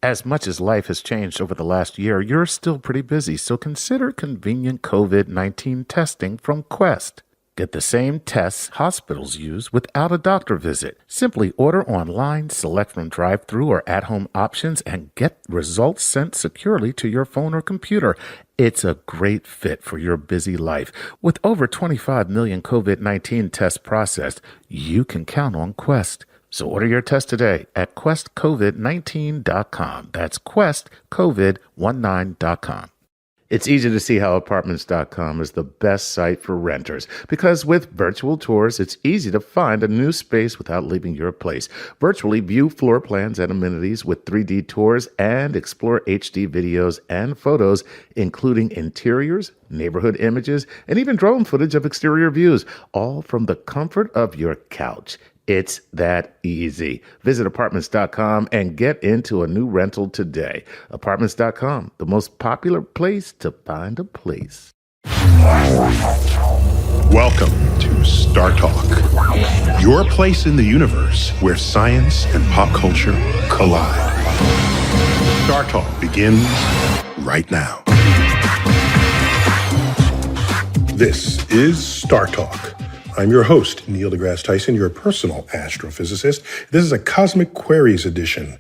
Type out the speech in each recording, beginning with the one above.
As much as life has changed over the last year, you're still pretty busy, so consider convenient COVID-19 testing from Quest. Get the same tests hospitals use without a doctor visit. Simply order online, select from drive-thru or at-home options, and get results sent securely to your phone or computer. It's a great fit for your busy life. With over 25 million COVID-19 tests processed, you can count on Quest. So order your test today at questcovid19.com. That's questcovid19.com. It's easy to see how apartments.com is the best site for renters because with virtual tours, it's easy to find a new space without leaving your place. Virtually view floor plans and amenities with 3D tours and explore HD videos and photos, including interiors, neighborhood images, and even drone footage of exterior views, all from the comfort of your couch. It's that easy. Visit apartments.com and get into a new rental today. Apartments.com, the most popular place to find a place. Welcome to Star Talk, your place in the universe where science and pop culture collide. Star Talk begins right now. This is Star Talk. I'm your host, Neil Degrasse Tyson, your personal astrophysicist. This is a Cosmic Queries edition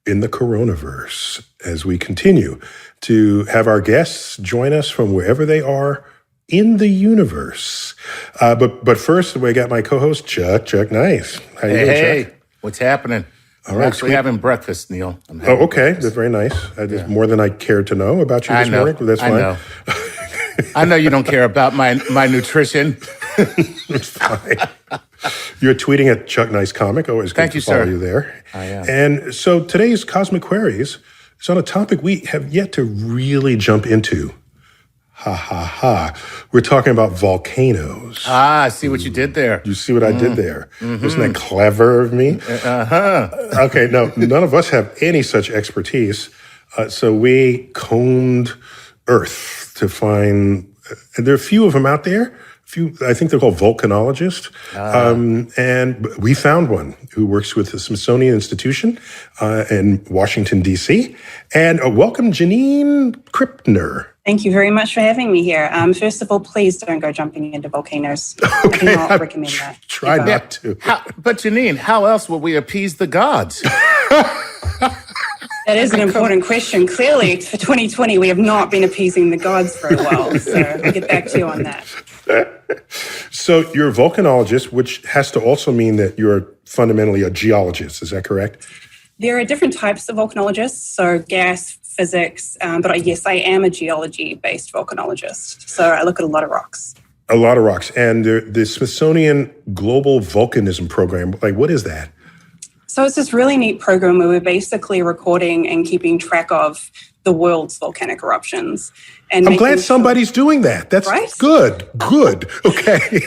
in the coronaverse as we continue to have our guests join us from wherever they are in the universe. But first, we got my co-host, Chuck Nice. How you doing, Hey, Chuck? What's happening? All I'm right, actually having breakfast, Neil. Oh, okay. That's very nice. That's more than I cared to know about you this morning. But that's fine. I know. I know you don't care about my nutrition. It's fine. You're tweeting at Chuck Nice Comic. Always good to follow you there. I am. And so today's Cosmic Queries is on a topic we have yet to really jump into. Ha, ha, ha. We're talking about volcanoes. Ah, I see what you did there. You see what I did there? Mm-hmm. Wasn't that clever of me? Uh-huh. Okay, no, none of us have any such expertise. So we combed Earth to find, and there are a few of them out there. I think they're called volcanologists. And we found one who works with the Smithsonian Institution in Washington, D.C. And welcome, Janine Krippner. Thank you very much for having me here. First of all, please don't go jumping into volcanoes. Okay, I do not recommend that. Try not to. But Janine, how else will we appease the gods? That is an important question. Clearly, for 2020, we have not been appeasing the gods very well. So I'll get back to you on that. So you're a volcanologist, which has to also mean that you're fundamentally a geologist. Is that correct? There are different types of volcanologists, so gas, physics, but yes, I am a geology-based volcanologist. So I look at a lot of rocks. A lot of rocks. And the Smithsonian Global Volcanism Program, like what is that? So it's this really neat program where we're basically recording and keeping track of the world's volcanic eruptions. And I'm glad somebody's doing that. That's right? Good. Okay.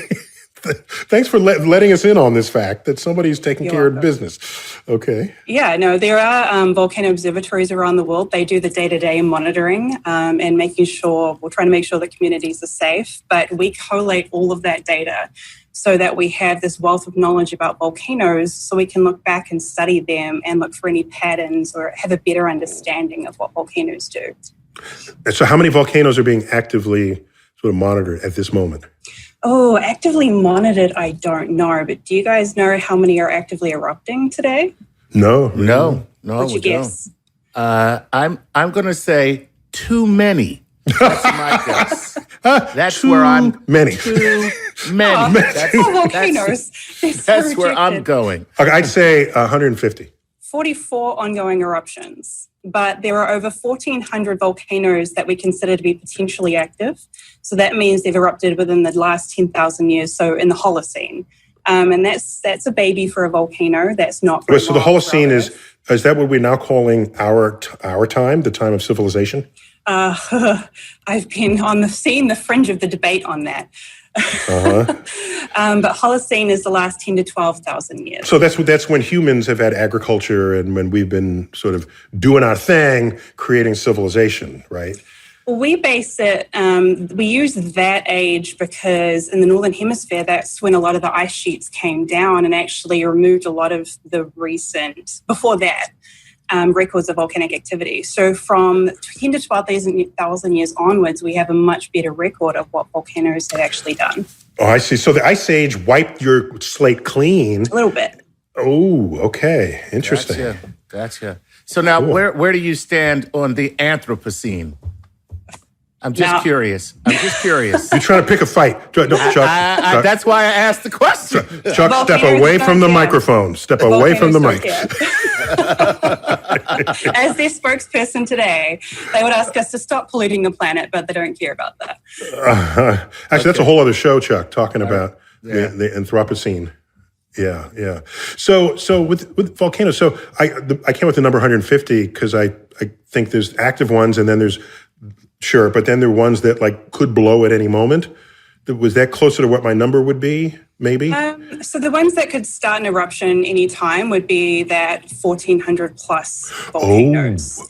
Thanks for letting us in on this fact that somebody's taking care of business. Okay. Yeah, no, there are volcano observatories around the world. They do the day-to-day monitoring and we're trying to make sure that communities are safe, but we collate all of that data so that we have this wealth of knowledge about volcanoes so we can look back and study them and look for any patterns or have a better understanding of what volcanoes do. So how many volcanoes are being actively sort of monitored at this moment? Oh, actively monitored, I don't know. But do you guys know how many are actively erupting today? No. What'd you guess? I'm going to say too many. That's my guess. That's too where I'm many. Too many. Volcanoes. That's where I'm going. Okay, I'd say 150. 44 ongoing eruptions. But there are over 1,400 volcanoes that we consider to be potentially active. So that means they've erupted within the last 10,000 years, so in the Holocene. And that's a baby for a volcano. That's not very so the Holocene is that what we're now calling our time, the time of civilization? I've been on the fringe of the debate on that. But Holocene is the last 10 to 12,000 years. So that's when humans have had agriculture and when we've been sort of doing our thing, creating civilization, right? Well, we base it, we use that age because in the Northern Hemisphere, that's when a lot of the ice sheets came down and actually removed a lot of the recent, before that. records of volcanic activity. So from 10 to 12,000 years onwards, we have a much better record of what volcanoes have actually done. Oh, I see. So the Ice Age wiped your slate clean. A little bit. Oh, okay. Interesting. Gotcha. So now, cool. where do you stand on the Anthropocene? I'm just curious. You're trying to pick a fight. Chuck, that's why I asked the question. Chuck, step away from the microphone. Step away from the mic. As their spokesperson today, they would ask us to stop polluting the planet, but they don't care about that. Actually, that's a whole other show, Chuck, talking about the Anthropocene. Yeah. So with volcanoes, so I came with the number 150 because I think there's active ones and then there's but then there are ones that like could blow at any moment. Was that closer to what my number would be? Maybe. So the ones that could start an eruption any time would be that 1,400 plus volcanoes.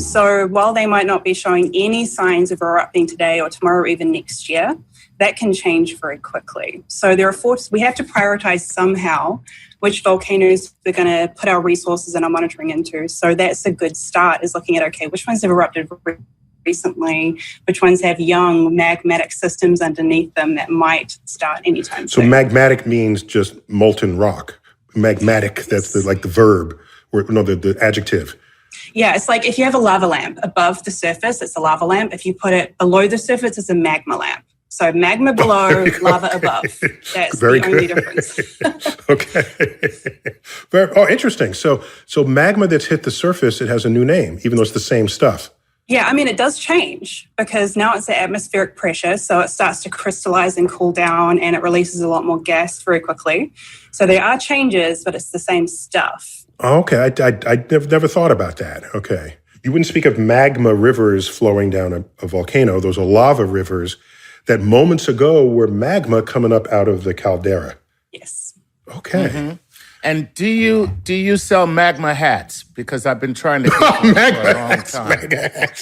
So while they might not be showing any signs of erupting today or tomorrow or even next year, that can change very quickly. So there are we have to prioritize somehow which volcanoes we're going to put our resources and our monitoring into. So that's a good start, is looking at, okay, which ones have erupted recently, which ones have young magmatic systems underneath them that might start anytime soon. So magmatic means just molten rock. Magmatic, that's the verb, or no, the adjective. Yeah, it's like if you have a lava lamp above the surface, it's a lava lamp. If you put it below the surface, it's a magma lamp. So magma below, lava above. That's the only difference. Okay. Interesting. So magma that's hit the surface, it has a new name, even though it's the same stuff. Yeah, I mean, it does change because now it's at atmospheric pressure, so it starts to crystallize and cool down, and it releases a lot more gas very quickly. So there are changes, but it's the same stuff. Okay, I never thought about that. Okay. You wouldn't speak of magma rivers flowing down a volcano. Those are lava rivers that moments ago were magma coming up out of the caldera. Yes. Okay. Mm-hmm. And do you sell magma hats? Because I've been trying to get them for a long time.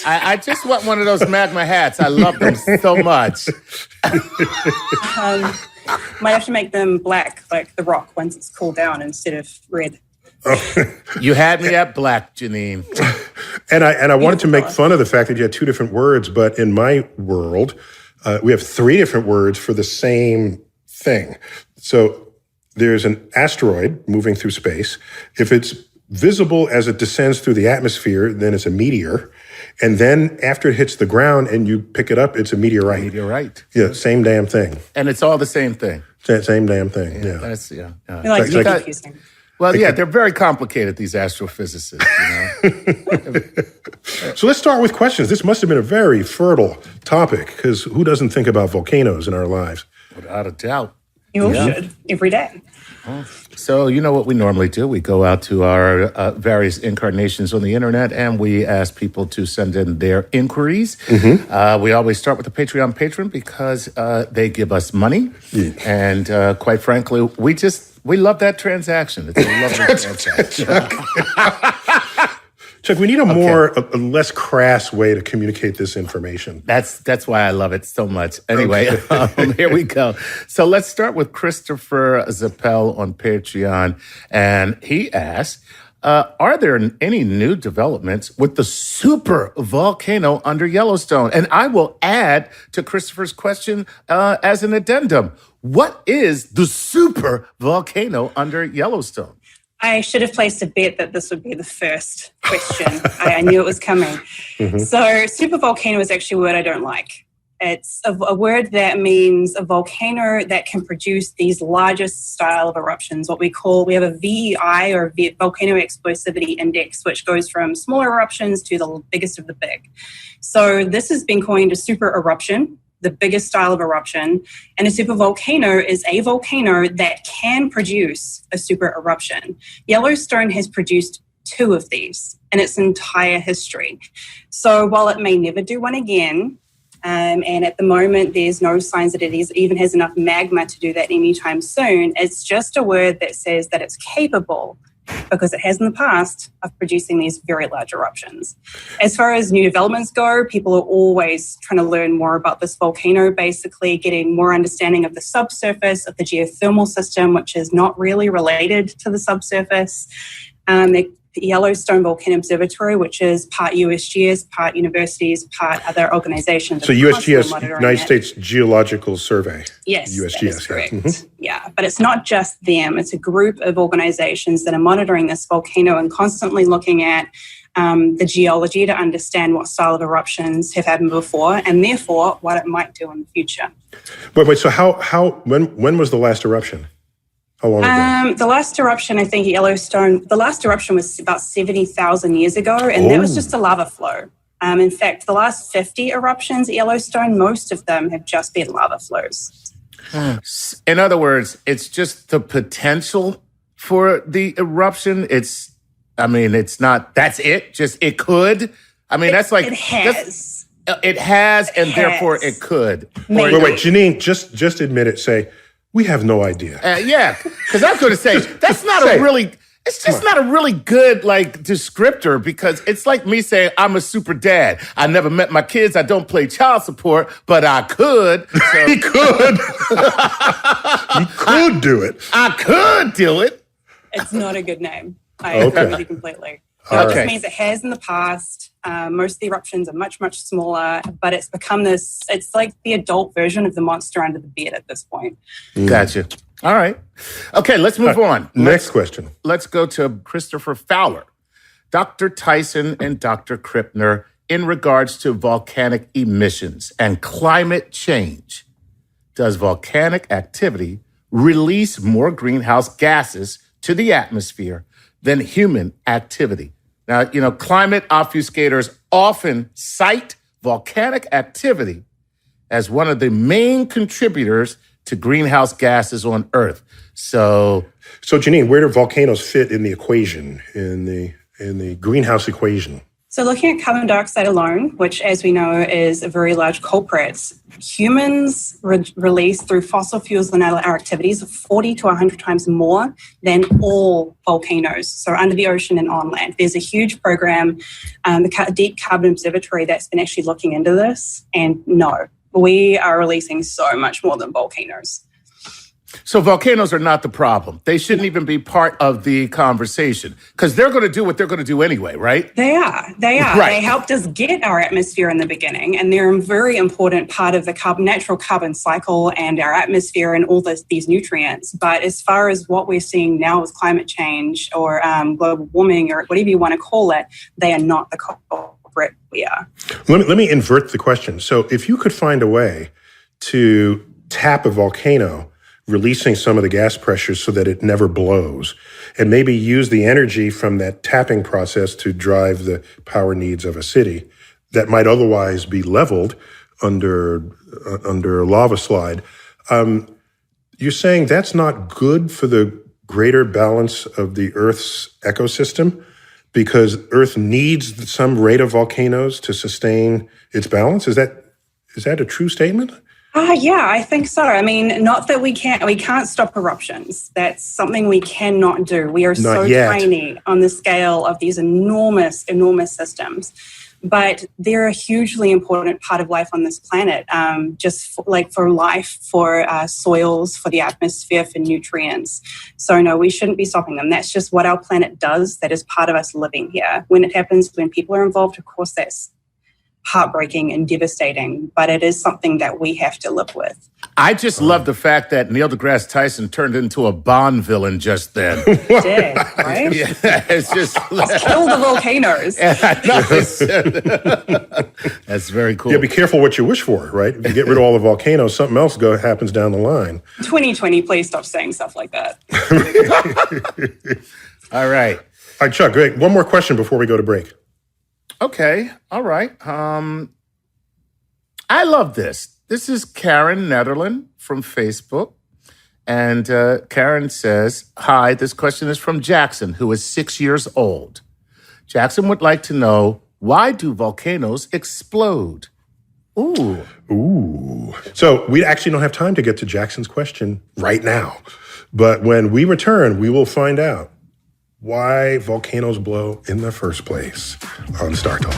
I just want one of those magma hats. I love them so much. Might have to make them black, like the rock, once it's cooled down, instead of red. You had me at black, Janine. And I wanted to make fun of the fact that you had two different words, but in my world, we have three different words for the same thing. So there's an asteroid moving through space. If it's visible as it descends through the atmosphere, then it's a meteor. And then after it hits the ground and you pick it up, it's a meteorite. Meteorite. Yeah, same damn thing. And it's all the same thing. Same damn thing, yeah. That's, confusing. Well, they're very complicated, these astrophysicists, So let's start with questions. This must have been a very fertile topic, because who doesn't think about volcanoes in our lives? Without a doubt. You should, every day. So you know what we normally do. We go out to our various incarnations on the internet and we ask people to send in their inquiries. Mm-hmm. We always start with the Patreon patron because they give us money. Yeah. And quite frankly, we love that transaction. It's a lovely transaction. Chuck, we need a less crass way to communicate this information. That's why I love it so much. Anyway, here we go. So let's start with Christopher Zappel on Patreon. And he asks, are there any new developments with the super volcano under Yellowstone? And I will add to Christopher's question as an addendum. What is the super volcano under Yellowstone? I should have placed a bet that this would be the first question. I knew it was coming. Mm-hmm. So supervolcano is actually a word I don't like. It's a word that means a volcano that can produce these largest style of eruptions, we have a VEI, or Volcano Explosivity Index, which goes from smaller eruptions to the biggest of the big. So this has been coined a super eruption, the biggest style of eruption. And a supervolcano is a volcano that can produce a super eruption. Yellowstone has produced 2 of these in its entire history. So while it may never do one again, and at the moment there's no signs that it even has enough magma to do that anytime soon, it's just a word that says that it's capable, because it has in the past, of producing these very large eruptions. As far as new developments go, people are always trying to learn more about this volcano, basically getting more understanding of the subsurface, of the geothermal system, which is not really related to the subsurface. They're Yellowstone Volcano Observatory, which is part USGS, part universities, part other organizations. So USGS, United States Geological Survey. Yes, USGS, that is correct. Yeah, but it's not just them. It's a group of organizations that are monitoring this volcano and constantly looking at the geology to understand what style of eruptions have happened before and therefore what it might do in the future. Wait, so when was the last eruption? How long ago? The last eruption, I think Yellowstone, the last eruption was about 70,000 years ago, and that was just a lava flow. In fact, the last 50 eruptions at Yellowstone, most of them have just been lava flows. In other words, it's just the potential for the eruption. It's not, that's it. Just, it could. I mean, that's like. It has. It has, and therefore it could. Wait, Janine, just admit it. Say, we have no idea. Yeah, because I was going to say, that's not it's just not a really good, descriptor, because it's like me saying, I'm a super dad. I never met my kids. I don't play child support, but I could. So. He could. He could do it. I could do it. It's not a good name. I agree with you completely. It just means it has in the past. Most of the eruptions are much, much smaller, but it's become this, it's like the adult version of the monster under the bed at this point. Gotcha. All right. Okay, let's move on. Next question. Let's go to Christopher Fowler. Dr. Tyson and Dr. Krippner, in regards to volcanic emissions and climate change, does volcanic activity release more greenhouse gases to the atmosphere than human activity? Now, climate obfuscators often cite volcanic activity as one of the main contributors to greenhouse gases on Earth. So Janine, where do volcanoes fit in the equation, in the greenhouse equation? So looking at carbon dioxide alone, which as we know is a very large culprit, humans release through fossil fuels and our activities 40 to 100 times more than all volcanoes, so under the ocean and on land. There's a huge program, the Deep Carbon Observatory, that's been actually looking into this, and no, we are releasing so much more than volcanoes. So volcanoes are not the problem. They shouldn't even be part of the conversation because they're going to do what they're going to do anyway, right? They are. Right. They helped us get our atmosphere in the beginning, and they're a very important part of the natural carbon cycle and our atmosphere and all these nutrients. But as far as what we're seeing now with climate change or global warming or whatever you want to call it, they are not the culprit. We are. Let me invert the question. So if you could find a way to tap a volcano, releasing some of the gas pressure so that it never blows, and maybe use the energy from that tapping process to drive the power needs of a city that might otherwise be leveled under a lava slide. You're saying that's not good for the greater balance of the Earth's ecosystem because Earth needs some rate of volcanoes to sustain its balance? Is that a true statement? Yeah, I think so. I mean, not that we can't stop eruptions. That's something we cannot do. We are so tiny on the scale of these enormous, enormous systems. But they're a hugely important part of life on this planet, for life, for soils, for the atmosphere, for nutrients. So no, we shouldn't be stopping them. That's just what our planet does. That is part of us living here. When it happens, when people are involved, of course, that's heartbreaking and devastating, but it is something that we have to live with. I just love the fact that Neil deGrasse Tyson turned into a Bond villain just then. Did, right? Yeah, it's just... kill the volcanoes. That's very cool. Yeah, be careful what you wish for, right? If you get rid of all the volcanoes, something else happens down the line. 2020, please stop saying stuff like that. All right. All right, Chuck, great. One more question before we go to break. Okay. All right. I love this. This is Karen Netherland from Facebook. And Karen says, hi, this question is from Jackson, who is 6 years old. Jackson would like to know, why do volcanoes explode? Ooh. So we actually don't have time to get to Jackson's question right now. But when we return, we will find out why volcanoes blow in the first place on Star Talk.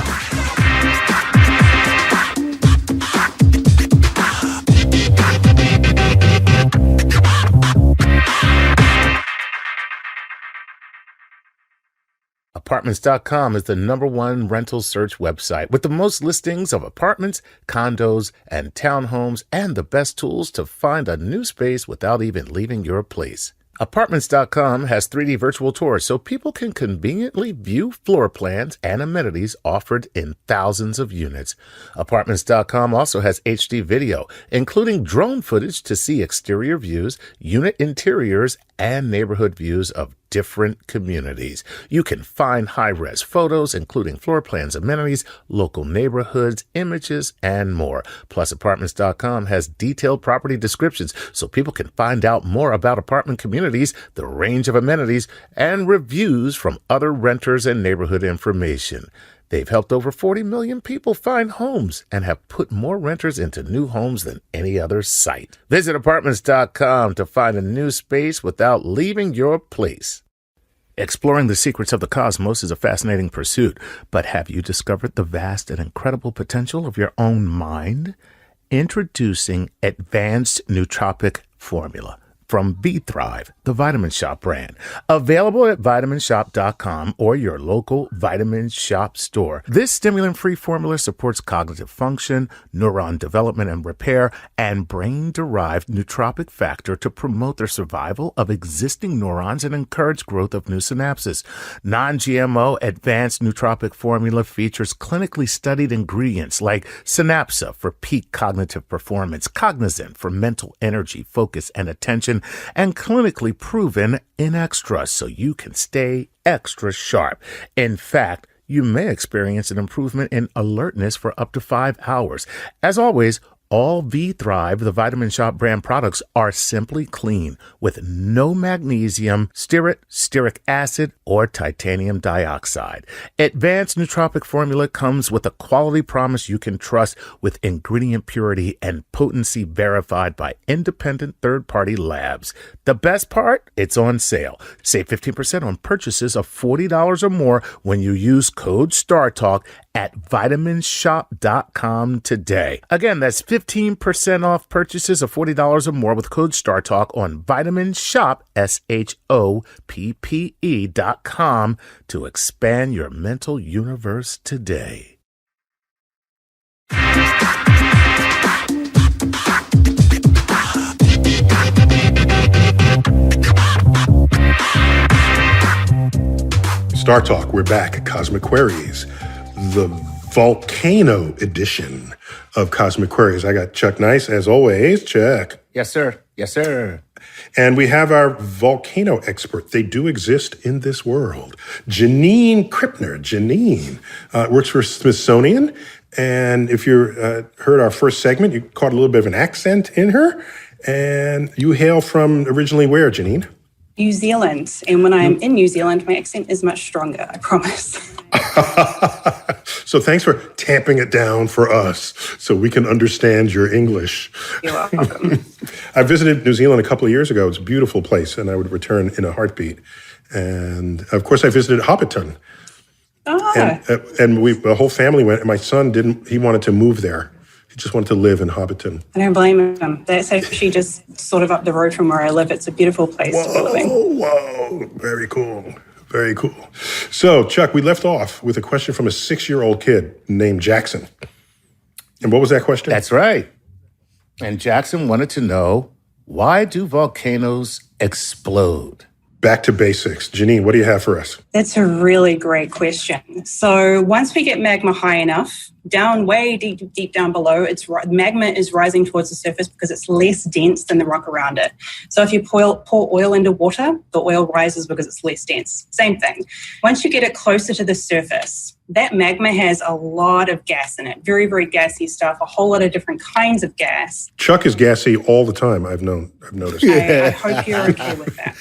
Apartments.com is the #1 rental search website with the most listings of apartments, condos, and townhomes, and the best tools to find a new space without even leaving your place. Apartments.com has 3D virtual tours so people can conveniently view floor plans and amenities offered in thousands of units. Apartments.com also has HD video, including drone footage to see exterior views, unit interiors, and neighborhood views of different communities. You can find high-res photos, including floor plans, amenities, local neighborhoods, images, and more. Plus, Apartments.com has detailed property descriptions so people can find out more about apartment communities, the range of amenities, and reviews from other renters and neighborhood information. They've helped over 40 million people find homes and have put more renters into new homes than any other site. Visit Apartments.com to find a new space without leaving your place. Exploring the secrets of the cosmos is a fascinating pursuit, but have you discovered the vast and incredible potential of your own mind? Introducing Advanced Nootropic Formula from V-Thrive, the Vitamin Shop brand. Available at vitaminshop.com or your local Vitamin Shop store. This stimulant-free formula supports cognitive function, neuron development and repair, and brain-derived nootropic factor to promote the survival of existing neurons and encourage growth of new synapses. Non-GMO Advanced Nootropic Formula features clinically studied ingredients like Synapsa for peak cognitive performance, Cognizant for mental energy, focus, and attention, and clinically proven in extras so you can stay extra sharp. In fact, you may experience an improvement in alertness for up to 5 hours. As always, all V-Thrive, the Vitamin Shop brand products, are simply clean with no magnesium, stearate, stearic acid, or titanium dioxide. Advanced Nootropic Formula comes with a quality promise you can trust with ingredient purity and potency verified by independent third-party labs. The best part? It's on sale. Save 15% on purchases of $40 or more when you use code STARTALK at vitaminshop.com today. Again, that's 15% off purchases of $40 or more with code STARTALK on vitaminshop, SHOPPE.com to expand your mental universe today. Star Talk, we're back. Cosmic Queries, the volcano edition of Cosmic Queries. I got Chuck Nice, as always. Chuck. Yes, sir. Yes, sir. And we have our volcano expert. They do exist in this world. Janine Krippner. Janine works for Smithsonian. And if you heard our first segment, you caught a little bit of an accent in her. And you hail from originally where, Janine? New Zealand. And when I'm in New Zealand, my accent is much stronger, I promise. So thanks for tamping it down for us so we can understand your English. You're welcome. I visited New Zealand a couple of years ago. It's a beautiful place, and I would return in a heartbeat. And, of course, I visited Hobbiton. Oh. And the whole family went, and my son he wanted to move there. He just wanted to live in Hobbiton. I don't blame him. That's actually just sort of up the road from where I live. It's a beautiful place to be living. Whoa, very cool. Very cool. So, Chuck, we left off with a question from a 6-year-old kid named Jackson. And what was that question? That's right. And Jackson wanted to know, why do volcanoes explode? Back to basics. Janine, what do you have for us? That's a really great question. So once we get magma high enough, down way deep down below, magma is rising towards the surface because it's less dense than the rock around it. So if you pour oil into water, the oil rises because it's less dense. Same thing. Once you get it closer to the surface, that magma has a lot of gas in it, very, very gassy stuff, a whole lot of different kinds of gas. Chuck is gassy all the time, I've noticed. I hope you're okay with that.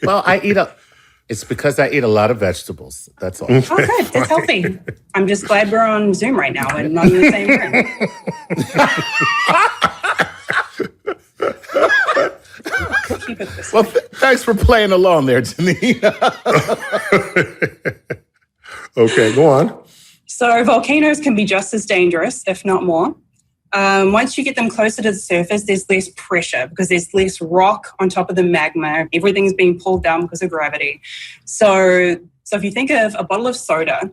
Well, it's because I eat a lot of vegetables. That's all. Oh, good. That's healthy. I'm just glad we're on Zoom right now and not in the same room. Keep it this way. Well, thanks for playing along there, Janine. Okay, go on. So volcanoes can be just as dangerous, if not more. Once you get them closer to the surface, there's less pressure because there's less rock on top of the magma. Everything's being pulled down because of gravity. So if you think of a bottle of soda,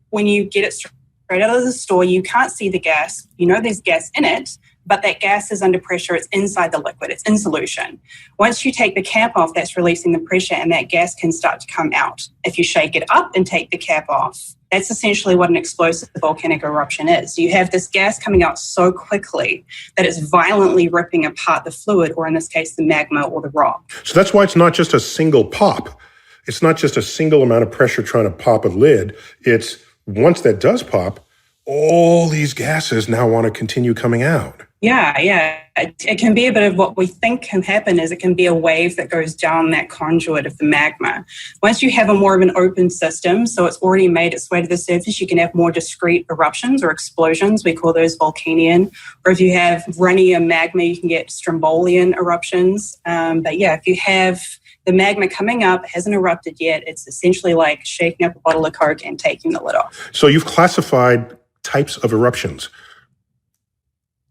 when you get it straight out of the store, you can't see the gas. You know there's gas in it, but that gas is under pressure. It's inside the liquid. It's in solution. Once you take the cap off, that's releasing the pressure and that gas can start to come out. If you shake it up and take the cap off, that's essentially what an explosive volcanic eruption is. You have this gas coming out so quickly that it's violently ripping apart the fluid, or in this case, the magma or the rock. So that's why it's not just a single pop. It's not just a single amount of pressure trying to pop a lid. It's once that does pop, all these gases now want to continue coming out. Yeah. It can be a bit of what we think can happen is it can be a wave that goes down that conduit of the magma. Once you have a more of an open system, so it's already made its way to the surface, you can have more discrete eruptions or explosions. We call those volcanian. Or if you have runnier magma, you can get strombolian eruptions. If you have the magma coming up, hasn't erupted yet, it's essentially like shaking up a bottle of Coke and taking the lid off. So you've classified types of eruptions.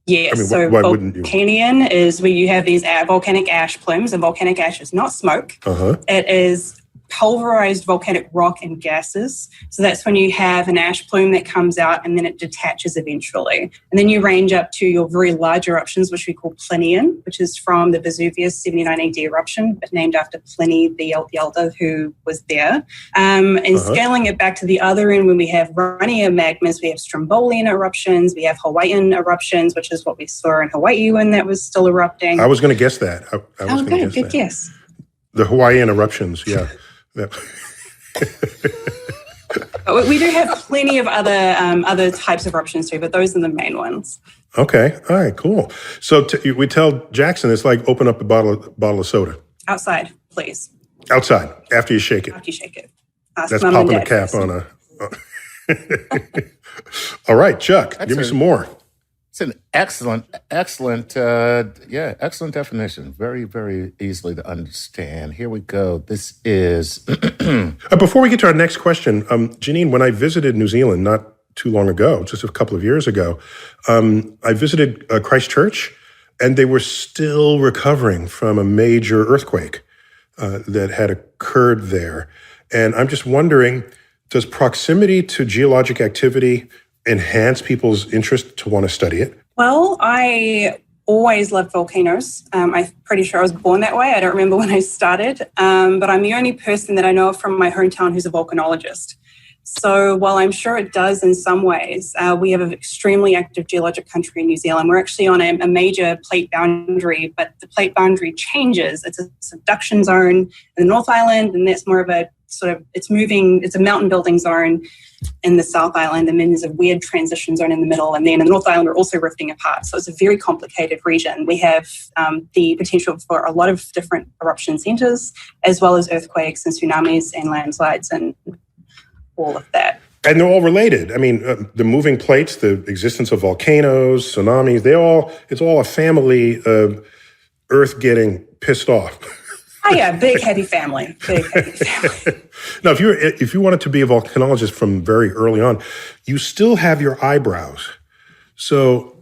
Yes, so volcanian is where you have these volcanic ash plumes, and volcanic ash is not smoke. It is pulverized volcanic rock and gases. So that's when you have an ash plume that comes out and then it detaches eventually. And then you range up to your very large eruptions, which we call Plinian, which is from the Vesuvius 79 AD eruption, but named after Pliny the Elder, who was there. Scaling it back to the other end, when we have runnier magmas, we have strombolian eruptions, we have Hawaiian eruptions, which is what we saw in Hawaii when that was still erupting. I was going to guess that. Good guess. The Hawaiian eruptions, yeah. We do have plenty of other types of eruptions too, but those are the main ones. Okay, all right, cool. So we tell Jackson it's like open up a bottle of soda. Outside, please. Outside, after you shake it. After you shake it. That's popping the cap on a... All right, Chuck, give me some more. It's an excellent definition. Very, very easily to understand. Here we go. This is... Before we get to our next question, Janine, when I visited New Zealand not too long ago, just a couple of years ago, I visited Christchurch, and they were still recovering from a major earthquake that had occurred there. And I'm just wondering, does proximity to geologic activity enhance people's interest to want to study it? Well, I always loved volcanoes. I'm pretty sure I was born that way. I don't remember when I started, but I'm the only person that I know from my hometown who's a volcanologist. So while I'm sure it does in some ways, we have an extremely active geologic country in New Zealand. We're actually on a major plate boundary, but the plate boundary changes. It's a subduction zone in the North Island, and that's more of a it's a mountain building zone in the South Island, and then there's a weird transition zone in the middle, and then in the North Island we're also rifting apart. So it's a very complicated region. We have the potential for a lot of different eruption centers, as well as earthquakes and tsunamis and landslides and all of that. And they're all related. I mean, the moving plates, the existence of volcanoes, tsunamis, it's all a family of Earth getting pissed off. Oh yeah, big heavy family. Now, if you wanted to be a volcanologist from very early on, you still have your eyebrows. So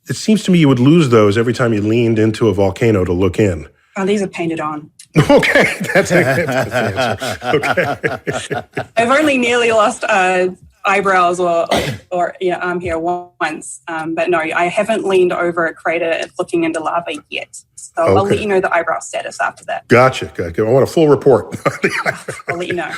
it seems to me you would lose those every time you leaned into a volcano to look in. Oh, these are painted on. Okay, that's the answer. Okay. I've only nearly lost eyebrows or arm hair once, but no, I haven't leaned over a crater looking into lava yet. So I'll let you know the eyebrow status after that. Gotcha. I want a full report. I'll let you know. All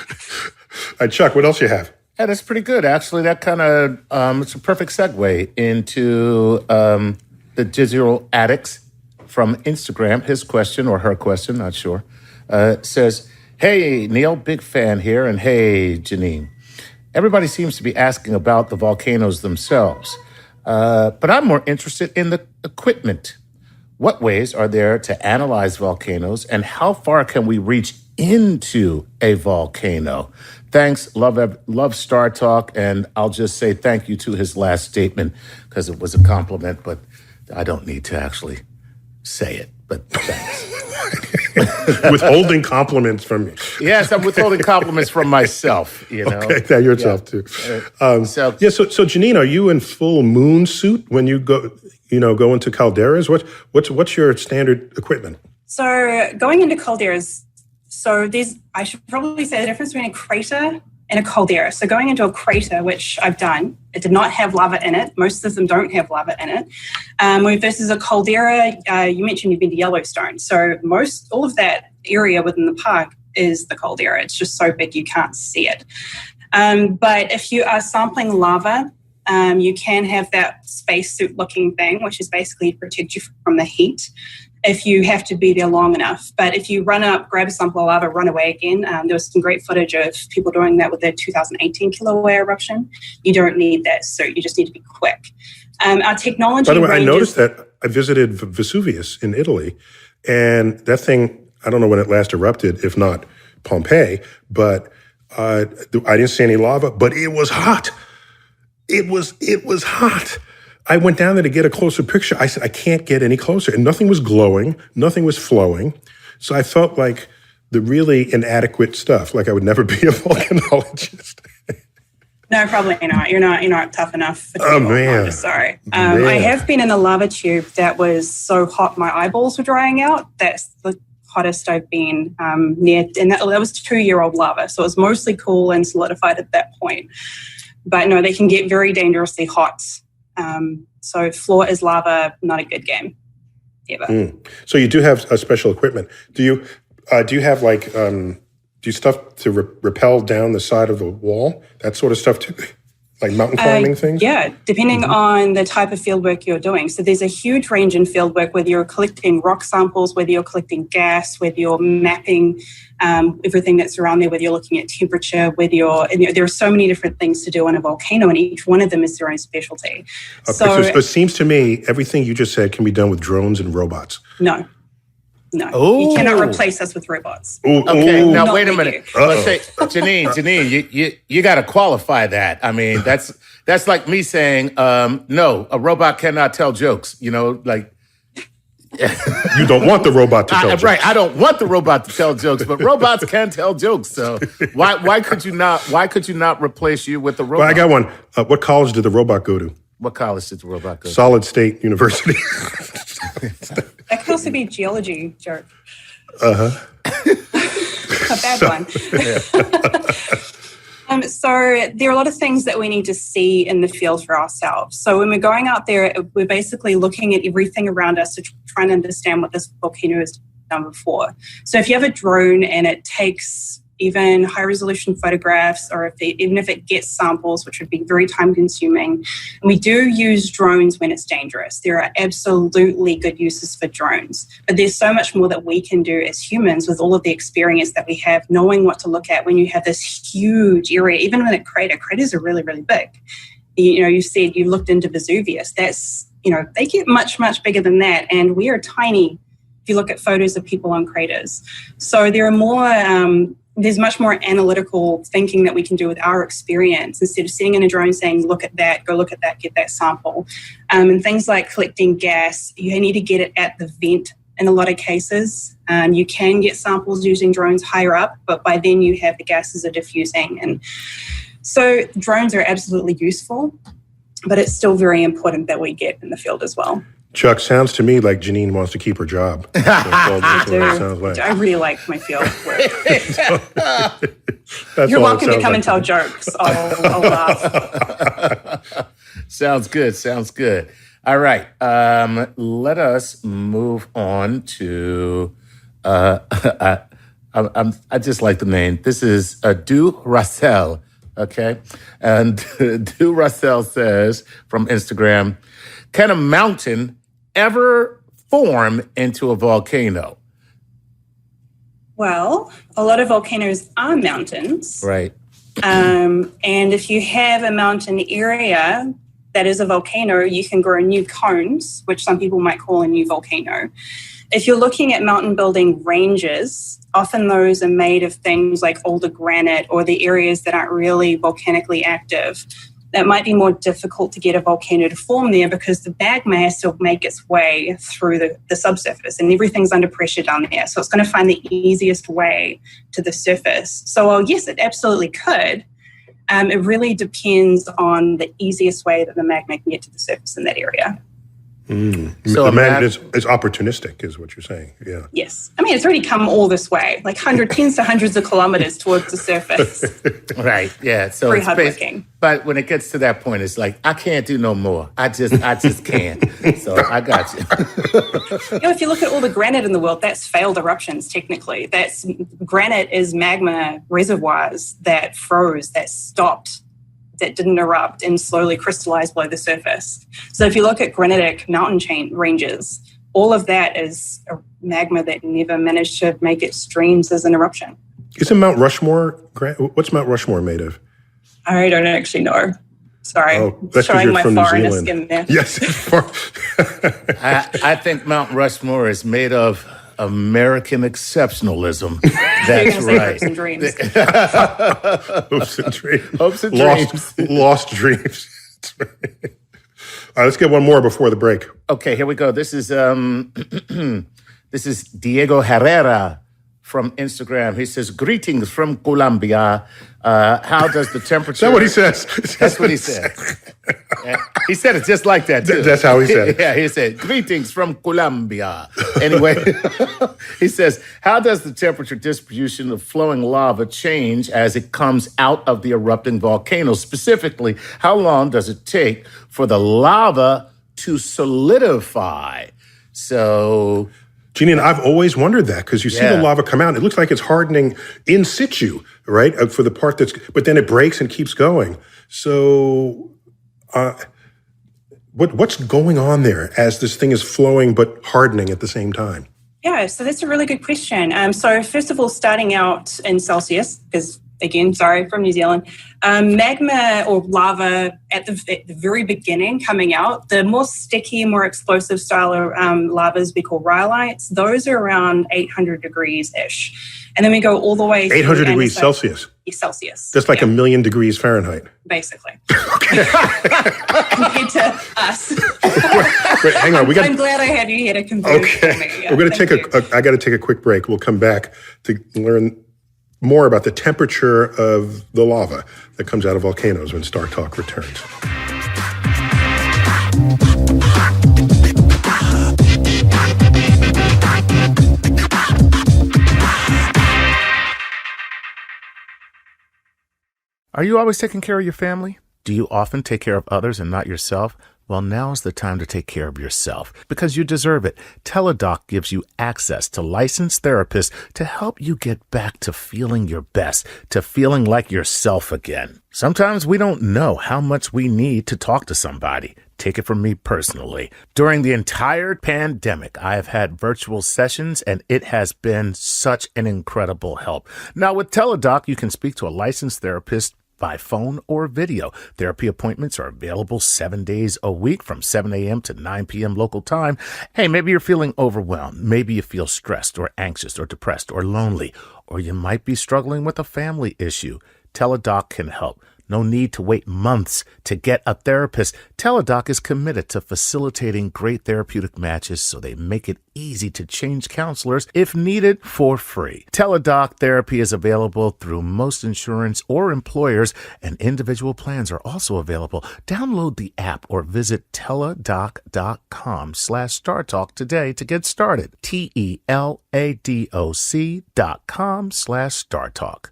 right, Chuck, what else you have? Yeah, that's pretty good. Actually, that kind of, it's a perfect segue into the digital addicts from Instagram. His question, or her question, not sure, says, "Hey, Neil, big fan here, and hey, Janine. Everybody seems to be asking about the volcanoes themselves, but I'm more interested in the equipment. What ways are there to analyze volcanoes, and how far can we reach into a volcano? Thanks, love Star Talk," and I'll just say thank you to his last statement because it was a compliment, but I don't need to actually say it, but thanks. Withholding compliments from me. Yes, I'm withholding compliments from myself, you know. Okay, yeah, yourself too. So Janine, are you in full moon suit when you go into calderas? What's your standard equipment? So going into calderas, I should probably say the difference between a crater and a caldera. So going into a crater, which I've done, it did not have lava in it. Most of them don't have lava in it. Versus a caldera, you mentioned you've been to Yellowstone. So all of that area within the park is the caldera. It's just so big you can't see it. But if you are sampling lava, you can have that spacesuit looking thing, which is basically to protect you from the heat if you have to be there long enough. But if you run up, grab a sample of lava, run away again, there was some great footage of people doing that with their 2018 Kilauea eruption. You don't need that suit. You just need to be quick. Our technology. By the way, I noticed that I visited Vesuvius in Italy, and that thing, I don't know when it last erupted, if not Pompeii, but I didn't see any lava, but it was hot. It was hot. I went down there to get a closer picture. I said, I can't get any closer. And nothing was glowing. Nothing was flowing. So I felt like the really inadequate stuff, like I would never be a volcanologist. No, probably not. You're not tough enough for man. Sorry. I have been in a lava tube that was so hot my eyeballs were drying out. That's the hottest I've been near. And that was 2-year-old lava. So it was mostly cool and solidified at that point. But no, they can get very dangerously hot. So floor is lava, not a good game, ever. So you do have a special equipment. Do you have like do you stuff to repel down the side of the wall? That sort of stuff too, like mountain climbing things. Yeah, depending on the type of fieldwork you're doing. So there's a huge range in fieldwork, whether you're collecting rock samples, whether you're collecting gas, whether you're mapping everything that's around there, whether you're looking at temperature, there are so many different things to do on a volcano, and each one of them is their own specialty. So it seems to me everything you just said can be done with drones and robots. No. Oh. You cannot replace us with robots. Okay, now wait a minute. Let's say, Janine, you got to qualify that. I mean, that's like me saying, no, a robot cannot tell jokes. You know, like. You don't want the robot to tell jokes. Right, I don't want the robot to tell jokes, but robots can tell jokes. So why could you not replace you with the robot? Well, I got one. What college did the robot go to? What college did the robot go to? Solid State University. That could also be a geology joke. A bad one. So there are a lot of things that we need to see in the field for ourselves. So when we're going out there, we're basically looking at everything around us to try and understand what this volcano has done before. So if you have a drone and it takes even high-resolution photographs, or even if it gets samples, which would be very time-consuming. And we do use drones when it's dangerous. There are absolutely good uses for drones, but there's so much more that we can do as humans with all of the experience that we have, knowing what to look at when you have this huge area. Even when craters are really, really big. You said you looked into Vesuvius. That's, they get much, much bigger than that, and we are tiny if you look at photos of people on craters. So there are more... there's much more analytical thinking that we can do with our experience instead of sitting in a drone saying, look at that, go look at that, get that sample. And things like collecting gas, you need to get it at the vent in a lot of cases. You can get samples using drones higher up, but by then you have the gases are diffusing. And so drones are absolutely useful, but it's still very important that we get in the field as well. Chuck, sounds to me like Janine wants to keep her job. I really like my field work. You're welcome to come and tell jokes. I'll laugh. Sounds good. All right. Let us move on to... I just like the name. This is Du Russell, okay? And Du Russell says from Instagram, can a mountain ever form into a volcano? Well, a lot of volcanoes are mountains. Right. And if you have a mountain area that is a volcano, you can grow new cones, which some people might call a new volcano. If you're looking at mountain building ranges, often those are made of things like older granite or the areas that aren't really volcanically active. It might be more difficult to get a volcano to form there because the magma has to make its way through the subsurface and everything's under pressure down there. So it's going to find the easiest way to the surface. So, well, yes, it absolutely could. It really depends on the easiest way that the magma can get to the surface in that area. So the magnet is opportunistic, is what you're saying. Yeah. Yes. I mean, it's already come all this way, like tens to hundreds of kilometers towards the surface. Right. Yeah. So Very it's hardworking. but when it gets to that point, it's like, I can't do no more. I just can't. So I got you. If you look at all the granite in the world, that's failed eruptions, technically. Granite is magma reservoirs that froze, that stopped, that didn't erupt and slowly crystallized below the surface. So if you look at granitic mountain chain ranges, all of that is a magma that never managed to make its streams as an eruption. Isn't Mount Rushmore, what's Mount Rushmore made of? I don't actually know. Sorry. Oh, that's showing you're my from New foreigner Zealand. skin there. Yes. I think Mount Rushmore is made of American exceptionalism. That's That's right. Hopes and dreams. Hopes and dreams. Hopes and dreams. Lost dreams. That's right. All right, let's get one more before the break. Okay, here we go. This is this is Diego Herrera from Instagram. He says, "Greetings from Colombia. How does the temperature?" Is that what he says? That's what he said. Yeah. He said it just like that, too. That's how he said it. Yeah, he said, "Greetings from Colombia." Anyway, he says, "How does the temperature distribution of flowing lava change as it comes out of the erupting volcano? Specifically, how long does it take for the lava to solidify?" So... Janine, I've always wondered that because you see the lava come out. It looks like it's hardening in situ, right? For the part but then it breaks and keeps going. So what's going on there as this thing is flowing but hardening at the same time? Yeah, so that's a really good question. So first of all, starting out in Celsius, because again, sorry, from New Zealand, magma or lava at the very beginning coming out, the more sticky, more explosive style of lavas we call rhyolites, those are around 800 degrees-ish. And then we go all the way 800 degrees Celsius? Celsius. That's like 1,000,000 degrees Fahrenheit. Basically. Compared to us. Wait, hang on. I'm glad I had you here to convert for me. Yeah, we're going to I got to take a quick break. We'll come back to learn more about the temperature of the lava that comes out of volcanoes when Star Talk returns. Are you always taking care of your family? Do you often take care of others and not yourself? Well, now's the time to take care of yourself because you deserve it. Teladoc gives you access to licensed therapists to help you get back to feeling your best, to feeling like yourself again. Sometimes we don't know how much we need to talk to somebody. Take it from me personally. During the entire pandemic, I have had virtual sessions, and it has been such an incredible help. Now, with Teladoc, you can speak to a licensed therapist by phone or video. Therapy appointments are available 7 days a week from 7 a.m. to 9 p.m. local time. Hey, maybe you're feeling overwhelmed. Maybe you feel stressed or anxious or depressed or lonely, or you might be struggling with a family issue. Teladoc can help. No need to wait months to get a therapist. Teladoc is committed to facilitating great therapeutic matches so they make it easy to change counselors if needed for free. Teladoc therapy is available through most insurance or employers, and individual plans are also available. Download the app or visit teladoc.com/StarTalk today to get started. TELADOC.com/StarTalk.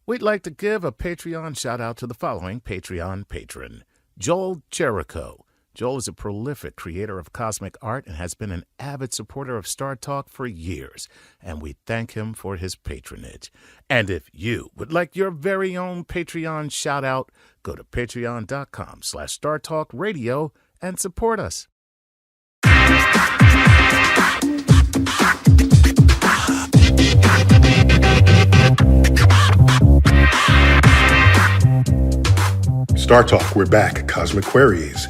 We'd like to give a Patreon shout-out to the following Patreon patron: Joel Jericho. Joel is a prolific creator of cosmic art and has been an avid supporter of Star Talk for years, and we thank him for his patronage. And if you would like your very own Patreon shout-out, go to patreon.com/StarTalkRadio and support us. Star Talk, we're back. Cosmic Queries,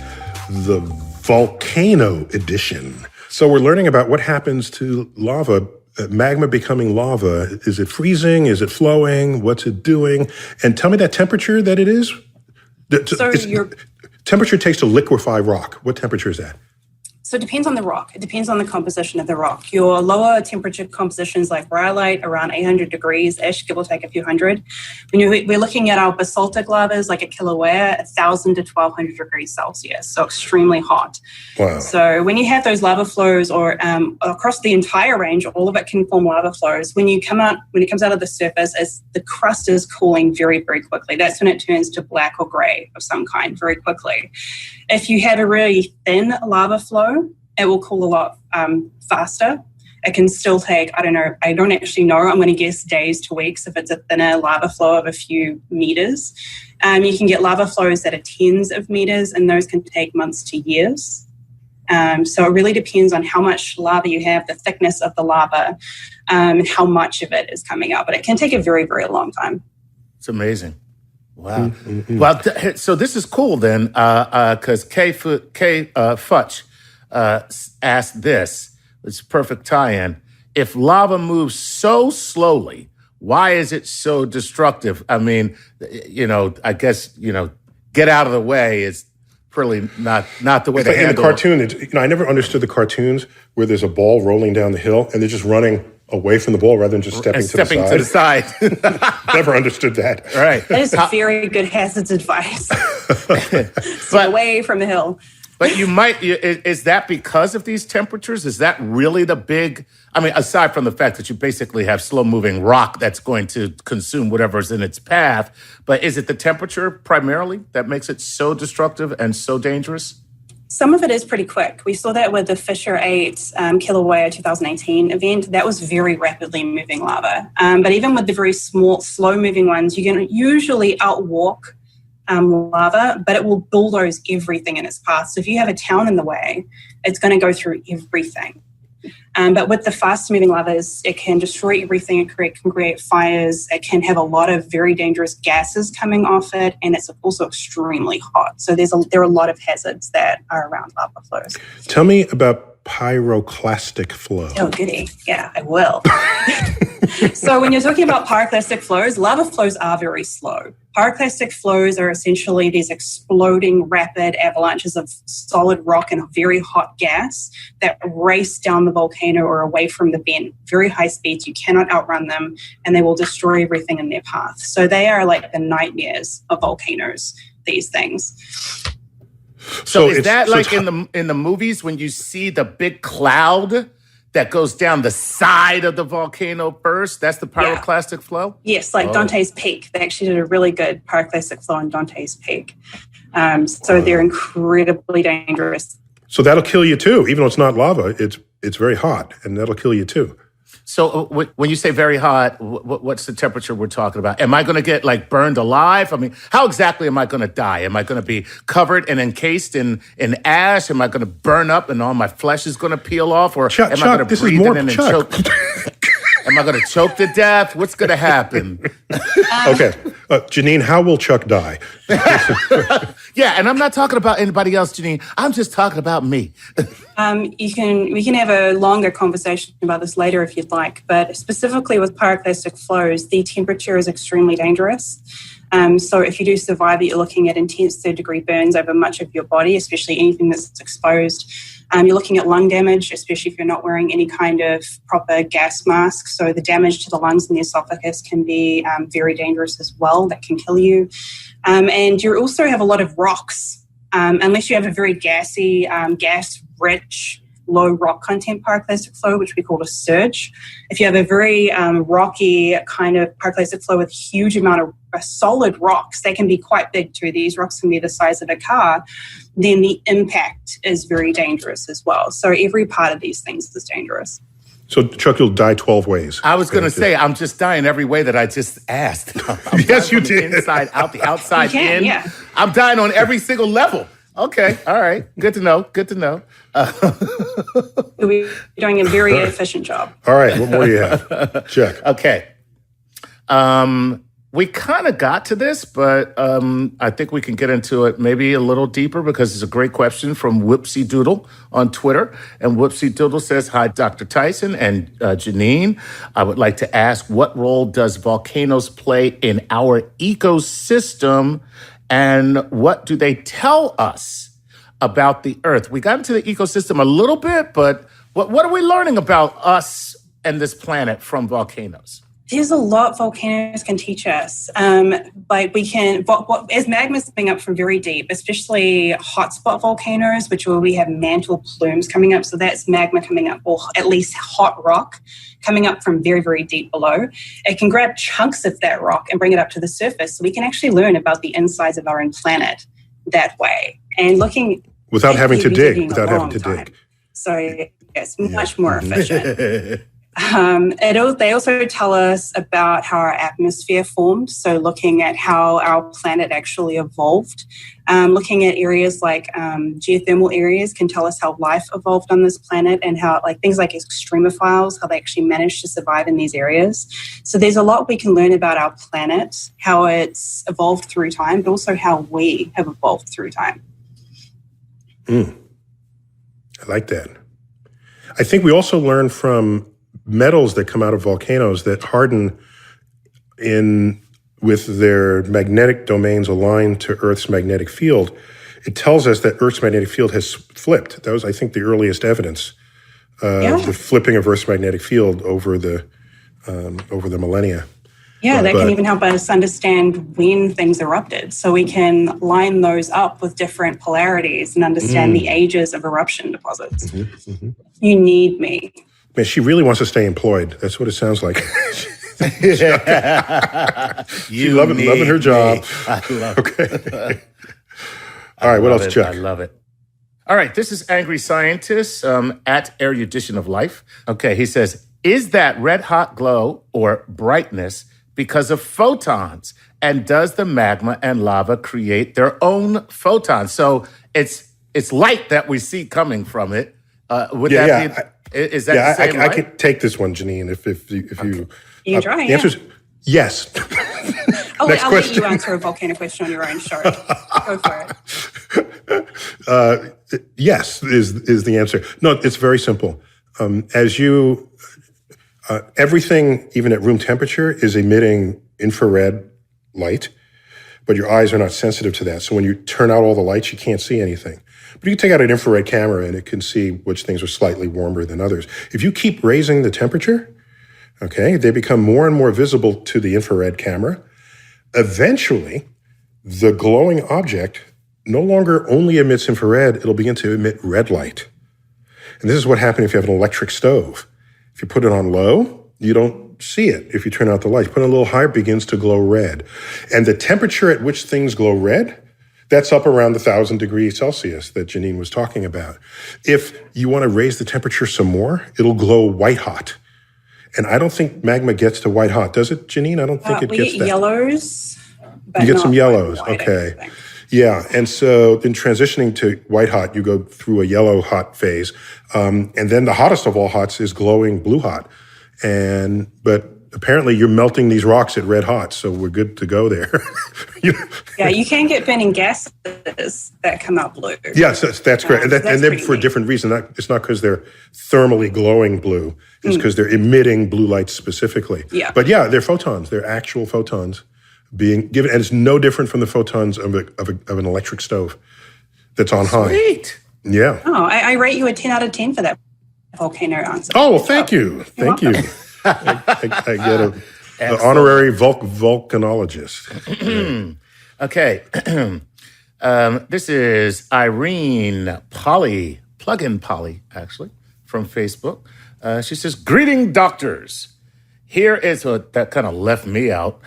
the volcano edition. So we're learning about what happens to lava, magma becoming lava. Is it freezing? Is it flowing? What's it doing? And tell me that temperature that it is. So your temperature takes to liquefy rock. What temperature is that? So it depends on the rock. It depends on the composition of the rock. Your lower temperature compositions like rhyolite, around 800 degrees-ish, give or take a few hundred. We're looking at our basaltic lavas like a Kilauea, 1,000 to 1,200 degrees Celsius, so extremely hot. Wow. So when you have those lava flows or across the entire range, all of it can form lava flows. When it comes out of the surface, as the crust is cooling very, very quickly, that's when it turns to black or gray of some kind very quickly. If you have a really thin lava flow, it will cool a lot faster. It can still take, I don't actually know. I'm going to guess days to weeks if it's a thinner lava flow of a few meters. You can get lava flows that are tens of meters, and those can take months to years. So it really depends on how much lava you have, the thickness of the lava, and how much of it is coming out. But it can take a very, very long time. It's amazing. Wow. Mm-hmm. Well, so this is cool then, because Kay Futch asked this. It's a perfect tie-in. If lava moves so slowly, why is it so destructive? I mean, I guess, get out of the way is really not the way to handle it. In the cartoon, I never understood the cartoons where there's a ball rolling down the hill and they're just running away from the ball rather than just stepping to the side. Never understood that. Right. That is very good hazards advice. Stay away from the hill. But is that because of these temperatures? Is that really the big, aside from the fact that you basically have slow-moving rock that's going to consume whatever's in its path, but is it the temperature primarily that makes it so destructive and so dangerous? Some of it is pretty quick. We saw that with the Fisher 8 Kilauea 2018 event. That was very rapidly moving lava. But even with the very small, slow-moving ones, you can usually outwalk lava, but it will bulldoze everything in its path. So if you have a town in the way, it's going to go through everything. But with the fast-moving lavas, it can destroy everything. It can create fires. It can have a lot of very dangerous gases coming off it, and it's also extremely hot. So there are a lot of hazards that are around lava flows. Tell me about pyroclastic flow. Oh, goody. Yeah, I will. So when you're talking about pyroclastic flows, lava flows are very slow. Pyroclastic flows are essentially these exploding rapid avalanches of solid rock and very hot gas that race down the volcano or away from the vent. Very high speeds, you cannot outrun them, and they will destroy everything in their path. So they are like the nightmares of volcanoes, these things. So is that like in the movies when you see the big cloud that goes down the side of the volcano first? That's the pyroclastic flow? Yes, like Dante's Peak. They actually did a really good pyroclastic flow on Dante's Peak. So they're incredibly dangerous. So that'll kill you too, even though it's not lava. It's very hot, and that'll kill you too. So when you say very hot, what's the temperature we're talking about? Am I going to get burned alive? How exactly am I going to die? Am I going to be covered and encased in ash? Am I going to burn up and all my flesh is going to peel off? Or am I going to breathe in and choke? Am I going to choke to death? What's going to happen? Okay. Janine, how will Chuck die? Yeah, and I'm not talking about anybody else, Janine. I'm just talking about me. We can have a longer conversation about this later if you'd like, but specifically with pyroclastic flows, the temperature is extremely dangerous. So if you do survive it, you're looking at intense third-degree burns over much of your body, especially anything that's exposed. You're looking at lung damage, especially if you're not wearing any kind of proper gas mask. So the damage to the lungs and the esophagus can be very dangerous as well. That can kill you. And you also have a lot of rocks. Unless you have a very gassy, gas-rich, low rock content pyroclastic flow, which we call a surge. If you have a very rocky kind of pyroclastic flow with a huge amount of solid rocks, they can be quite big too. These rocks can be the size of a car. Then the impact is very dangerous as well. So every part of these things is dangerous. So, Chuck, you'll die 12 ways. I was going to say, I'm just dying every way that I just asked. Yes, you did. The inside out, the outside in. Yeah. I'm dying on every single level. Okay, all right. Good to know. We're doing a very efficient job. All right, what more do you have? Check. Okay. We kind of got to this, but I think we can get into it maybe a little deeper because it's a great question from Whoopsie Doodle on Twitter. And Whoopsie Doodle says, "Hi, Dr. Tyson and Janine. I would like to ask, what role does volcanoes play in our ecosystem And what do they tell us about the Earth? We got into the ecosystem a little bit, but what are we learning about us and this planet from volcanoes? There's a lot volcanoes can teach us. Like we can, as magma's coming up from very deep, especially hotspot volcanoes, which where we have mantle plumes coming up. So that's magma coming up, or at least hot rock coming up from very, very deep below. It can grab chunks of that rock and bring it up to the surface. So we can actually learn about the insides of our own planet that way. And looking without having to dig. So it's much more efficient. They also tell us about how our atmosphere formed. So looking at how our planet actually evolved, looking at areas like geothermal areas can tell us how life evolved on this planet, and how like things like extremophiles, how they actually managed to survive in these areas. So there's a lot we can learn about our planet, how it's evolved through time, but also how we have evolved through time. I like that. I think we also learn from metals that come out of volcanoes that harden with their magnetic domains aligned to Earth's magnetic field. It tells us that Earth's magnetic field has flipped. That was, I think, the earliest evidence of the flipping of Earth's magnetic field over the millennia. Yeah, that can even help us understand when things erupted. So we can line those up with different polarities and understand the ages of eruption deposits. You need me. Man, she really wants to stay employed. That's what it sounds like. She's loving her job. I love it. All right, what else, Chuck? I love it. All right, this is Angry Scientist at Erudition of Life. Okay, he says, is that red hot glow or brightness because of photons? And does the magma and lava create their own photons? So it's light that we see coming from it. Is that the same I could take this one, Janine, if you... You can try, The answer is yes. I'll let you answer a volcano question on your own show. Go for it. Yes is the answer. No, it's very simple. Everything, even at room temperature, is emitting infrared light, but your eyes are not sensitive to that. So when you turn out all the lights, you can't see anything. But you can take out an infrared camera and it can see which things are slightly warmer than others. If you keep raising the temperature, okay, they become more and more visible to the infrared camera. Eventually, the glowing object no longer only emits infrared, it'll begin to emit red light. And this is what happens if you have an electric stove. If you put it on low, you don't see it. If you turn out the light, put it a little higher, it begins to glow red. And the temperature at which things glow red, that's up around the 1,000 degrees Celsius that Janine was talking about. If you want to raise the temperature some more, it'll glow white hot. And I don't think magma gets to white hot. Does it, Janine? I don't think it gets that. We get yellows. You get some yellows. Okay. Yeah. And so in transitioning to white hot, you go through a yellow hot phase. And then the hottest of all hots is glowing blue hot. But apparently you're melting these rocks at red hot, so we're good to go there. Yeah, you can get burning gases that come out blue. Yes, that's correct. And they're for a different reason. It's not because they're thermally glowing blue. It's because they're emitting blue light specifically. Yeah. But yeah, they're photons. They're actual photons being given. And it's no different from the photons of an electric stove that's on high. Sweet. Yeah. Oh, I rate you a 10 out of 10 for that volcano answer. Oh, well, thank you. Thank you. I get an honorary volcanologist. Okay. This is Irene Polly, plug-in Polly, actually, from Facebook. She says, greeting doctors. Here is what that kind of left me out.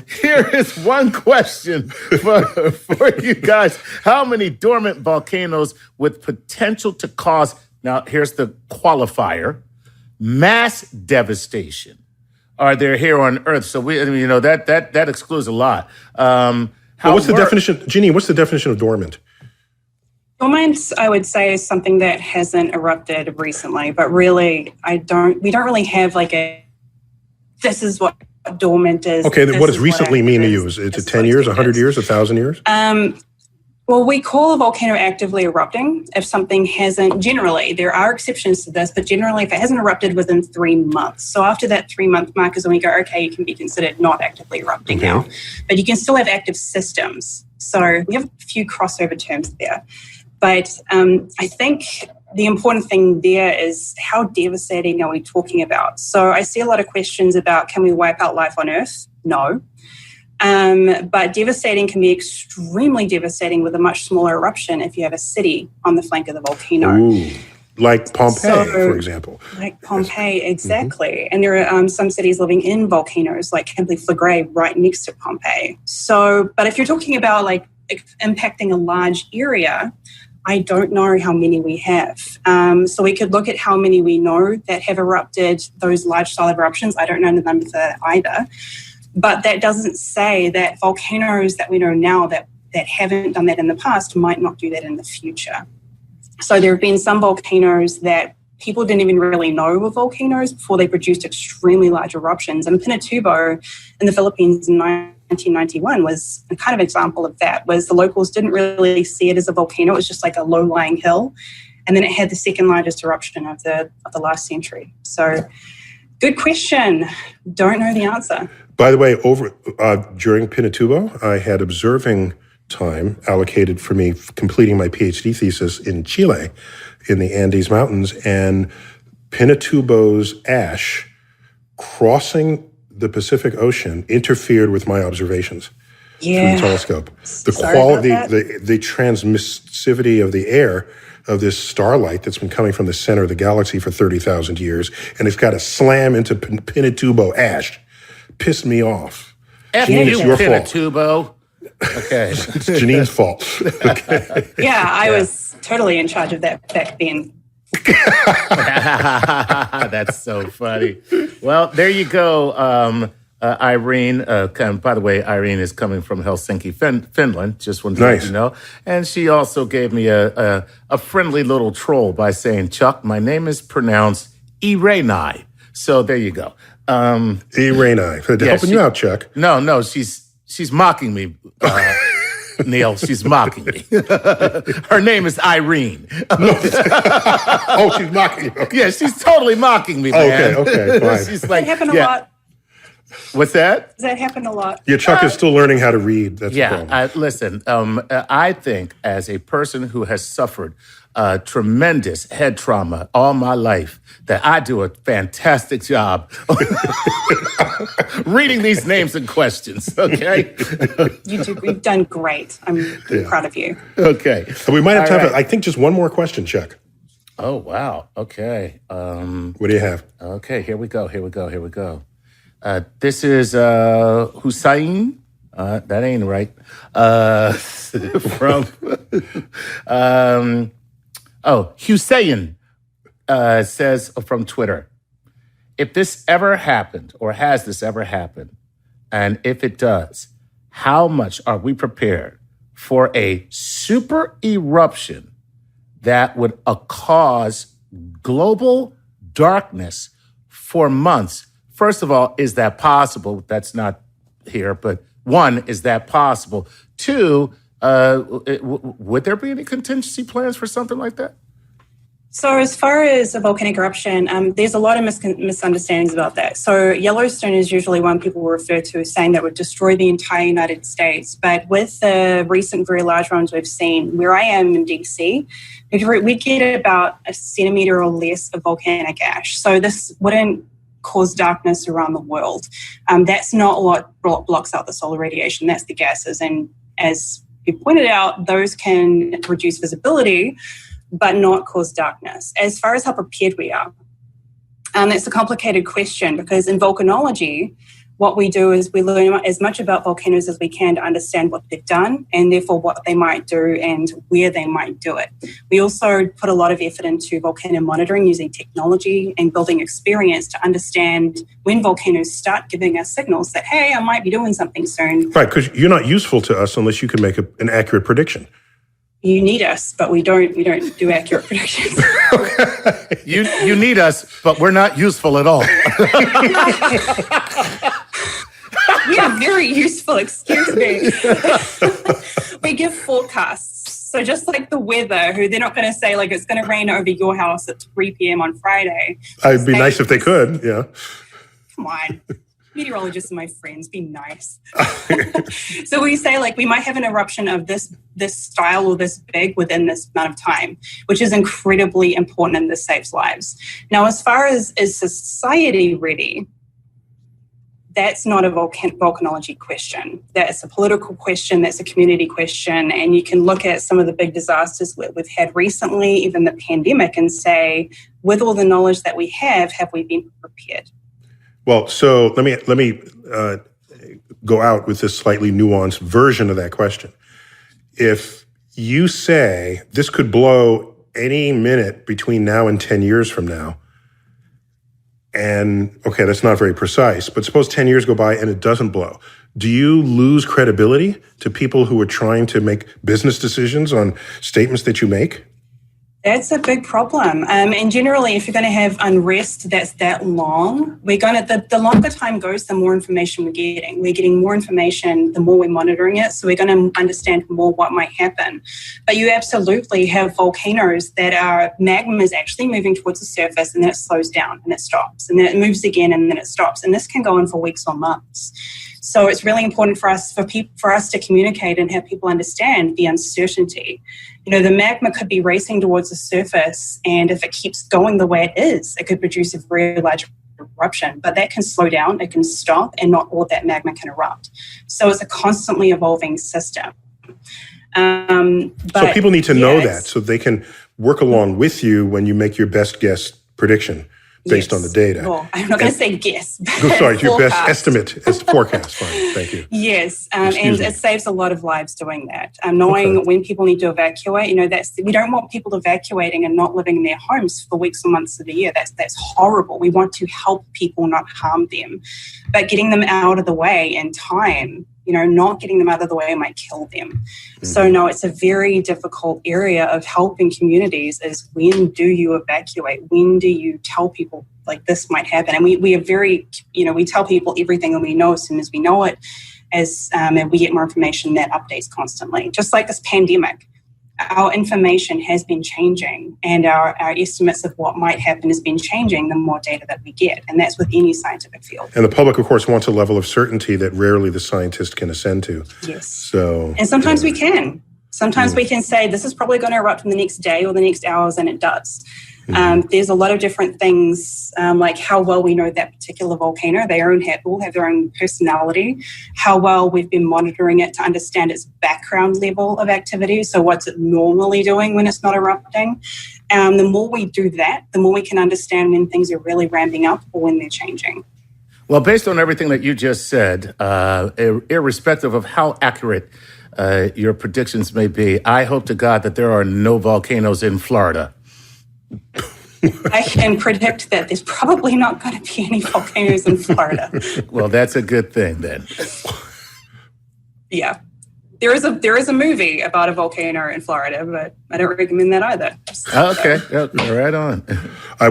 Here is one question for you guys. How many dormant volcanoes with potential to cause, now here's the qualifier, mass devastation are there here on Earth? So that excludes a lot. What's the definition, Janine, what's the definition of dormant? Dormant, I would say, is something that hasn't erupted recently, but really, we don't really have this is what dormant is. Okay, what does recently mean to you? Is it 10 years, 100 years, 1,000 years? Well, we call a volcano actively erupting if something hasn't, generally, there are exceptions to this, but generally if it hasn't erupted within 3 months. So after that 3-month mark is when we go, okay, you can be considered not actively erupting now. But you can still have active systems. So we have a few crossover terms there. But I think the important thing there is how devastating are we talking about? So I see a lot of questions about, can we wipe out life on Earth? No. But devastating can be extremely devastating with a much smaller eruption if you have a city on the flank of the volcano. Ooh, like Pompeii, for example. Like Pompeii, exactly. And there are some cities living in volcanoes, like Camp Flegrei, right next to Pompeii. So, but if you're talking about like impacting a large area, I don't know how many we have. So we could look at how many we know that have erupted, those large-scale eruptions. I don't know the number for that either. But that doesn't say that volcanoes that we know now that haven't done that in the past might not do that in the future. So there have been some volcanoes that people didn't even really know were volcanoes before they produced extremely large eruptions. And Pinatubo in the Philippines in 1991 was a kind of example of that, was the locals didn't really see it as a volcano. It was just like a low-lying hill. And then it had the second largest eruption of the last century. So good question. Don't know the answer. By the way, during Pinatubo, I had observing time allocated for me completing my PhD thesis in Chile, in the Andes Mountains, and Pinatubo's ash crossing the Pacific Ocean interfered with my observations through the telescope. The quality, the transmissivity of the air of this starlight that's been coming from the center of the galaxy for 30,000 years, and it's got to slam into Pinatubo ash. Pissed me off. Janine, it's your fault. Okay. It's Janine's fault. Okay. Yeah, I was totally in charge of that back then. That's so funny. Well, there you go, Irene. By the way, Irene is coming from Helsinki, Finland. Just wanted to let you know. And she also gave me a friendly little troll by saying, Chuck, my name is pronounced Irene. So there you go. Irene. Helping you out, Chuck. No, she's mocking me, Neil. She's mocking me. Her name is Irene. Oh, she's mocking you. Okay. Yeah, she's totally mocking me, man. Okay, fine. She's like, that happened a lot. What's that? Does that happen a lot? Yeah, Chuck is still learning how to read. That's the problem. Listen, I think as a person who has suffered tremendous head trauma all my life, that I do a fantastic job reading these names and questions, okay? You've done great. I'm proud of you. Okay. So we might have time for, I think, just one more question, Chuck. Oh, wow. Okay. What do you have? Okay, here we go. This is Hussein. That ain't right. From Hussein says from Twitter, if this ever happened, or has this ever happened, and if it does, how much are we prepared for a super eruption that would cause global darkness for months? First of all, is that possible? That's not here, but one, is that possible? Two, would there be any contingency plans for something like that? So as far as a volcanic eruption, there's a lot of misunderstandings about that. So Yellowstone is usually one people refer to as saying that would destroy the entire United States. But with the recent very large ones we've seen, where I am in DC, we get about a centimeter or less of volcanic ash. So this wouldn't cause darkness around the world. That's not what blocks out the solar radiation. That's the gases. And as you pointed out, those can reduce visibility, but not cause darkness. As far as how prepared we are, that's a complicated question, because in volcanology, what we do is we learn as much about volcanoes as we can to understand what they've done and therefore what they might do and where they might do it. We also put a lot of effort into volcano monitoring using technology and building experience to understand when volcanoes start giving us signals that, hey, I might be doing something soon. Right, because you're not useful to us unless you can make an accurate prediction. You need us, but we don't do accurate predictions. You need us, but we're not useful at all. We are very useful, excuse me. We give forecasts. So just like the weather, who they're not going to say like it's going to rain over your house at 3 p.m. on Friday. It'd be nice if they could. Yeah. Come on. Meteorologists are my friends. Be nice. So we say like we might have an eruption of this style or this big within this amount of time, which is incredibly important and this saves lives. Now, as far as is society ready, that's not a volcanology question. That's a political question. That's a community question. And you can look at some of the big disasters we've had recently, even the pandemic, and say, with all the knowledge that we have we been prepared? Well, so let me go out with this slightly nuanced version of that question. If you say this could blow any minute between now and 10 years from now, and okay, that's not very precise, but suppose 10 years go by and it doesn't blow. Do you lose credibility to people who are trying to make business decisions on statements that you make? That's a big problem. And generally, if you're going to have unrest that's that long, the longer time goes, the more information we're getting. We're getting more information, the more we're monitoring it. So we're going to understand more what might happen. But you absolutely have volcanoes that are magma is actually moving towards the surface, and then it slows down and it stops, and then it moves again and then it stops. And this can go on for weeks or months. So it's really important for us to communicate and have people understand the uncertainty. You know, the magma could be racing towards the surface, and if it keeps going the way it is, it could produce a very large eruption. But that can slow down, it can stop, and not all of that magma can erupt. So it's a constantly evolving system. So people need to know that so they can work along with you when you make your best guess prediction based on the data. Well, I'm not going to say guess. Sorry, your best estimate as forecast. Fine, thank you. Yes, and it saves a lot of lives doing that. Knowing when people need to evacuate, we don't want people evacuating and not living in their homes for weeks or months of the year. That's horrible. We want to help people, not harm them. But getting them out of the way in time, not getting them out of the way might kill them. Mm-hmm. So no, it's a very difficult area of helping communities is when do you evacuate? When do you tell people like this might happen? And we are very, we tell people everything that we know as soon as we know it, and we get more information that updates constantly. Just like this pandemic, our information has been changing, and our estimates of what might happen has been changing the more data that we get. And that's with any scientific field. And the public, of course, wants a level of certainty that rarely the scientist can ascend to. Yes. And sometimes we can. Sometimes we can say this is probably going to erupt in the next day or the next hours, and it does. There's a lot of different things, like how well we know that particular volcano. They all have their own personality, how well we've been monitoring it to understand its background level of activity. So what's it normally doing when it's not erupting? The more we do that, the more we can understand when things are really ramping up or when they're changing. Well, based on everything that you just said, irrespective of how accurate your predictions may be, I hope to God that there are no volcanoes in Florida. I can predict that there's probably not going to be any volcanoes in Florida. Well, that's a good thing then. Yeah. There is a movie about a volcano in Florida, but I don't recommend that either. Okay. Right on.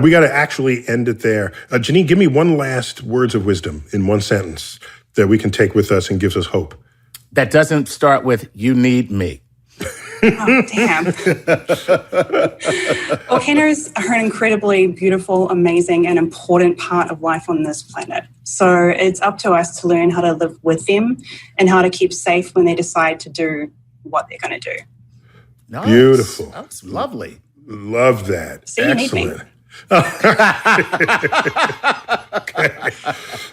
We got to actually end it there. Janine, give me one last words of wisdom in one sentence that we can take with us and gives us hope. That doesn't start with, you need me. Oh, damn. Volcanoes are an incredibly beautiful, amazing, and important part of life on this planet. So it's up to us to learn how to live with them and how to keep safe when they decide to do what they're going to do. Nice. Beautiful. That's lovely. Love that. See, excellent. Okay.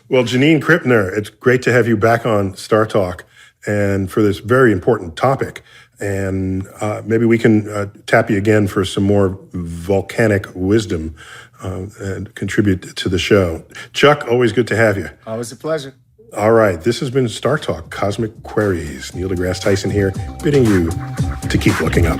Well, Janine Krippner, it's great to have you back on Star Talk and for this very important topic. And maybe we can tap you again for some more volcanic wisdom and contribute to the show. Chuck, always good to have you. Always a pleasure. All right, this has been Star Talk, Cosmic Queries. Neil deGrasse Tyson here, bidding you to keep looking up.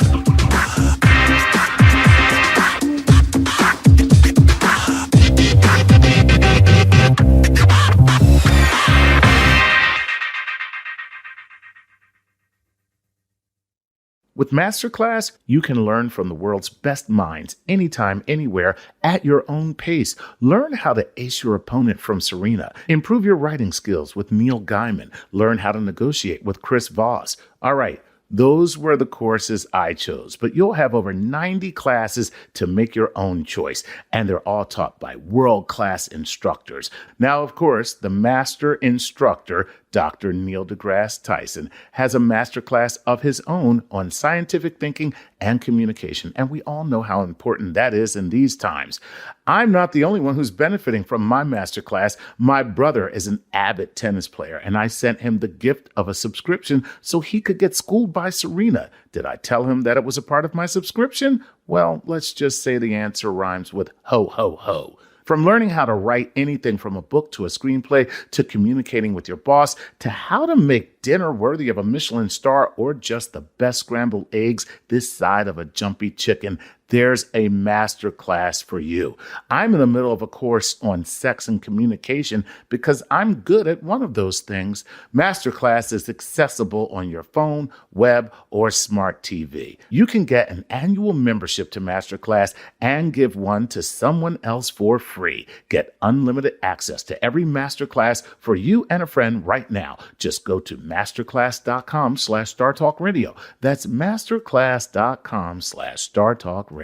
With Masterclass, you can learn from the world's best minds anytime, anywhere, at your own pace. Learn how to ace your opponent from Serena. Improve your writing skills with Neil Gaiman. Learn how to negotiate with Chris Voss. All right, Those were the courses I chose, but you'll have over 90 classes to make your own choice, and they're all taught by world-class instructors. Now, of course, the master instructor, Dr. Neil Degrasse Tyson, has a masterclass of his own on scientific thinking and communication, and we all know how important that is in these times. I'm not the only one who's benefiting from my masterclass. My brother is an avid tennis player, and I sent him the gift of a subscription so he could get schooled by Serena. Did I tell him that it was a part of my subscription? Well, let's just say the answer rhymes with ho, ho, ho. From learning how to write anything from a book to a screenplay to communicating with your boss to how to make dinner worthy of a Michelin star or just the best scrambled eggs this side of a jumpy chicken, there's a master class for you. I'm in the middle of a course on sex and communication because I'm good at one of those things. Masterclass is accessible on your phone, web, or smart TV. You can get an annual membership to Masterclass and give one to someone else for free. Get unlimited access to every Masterclass for you and a friend right now. Just go to masterclass.com/StarTalkRadio. That's masterclass.com/StarTalkRadio.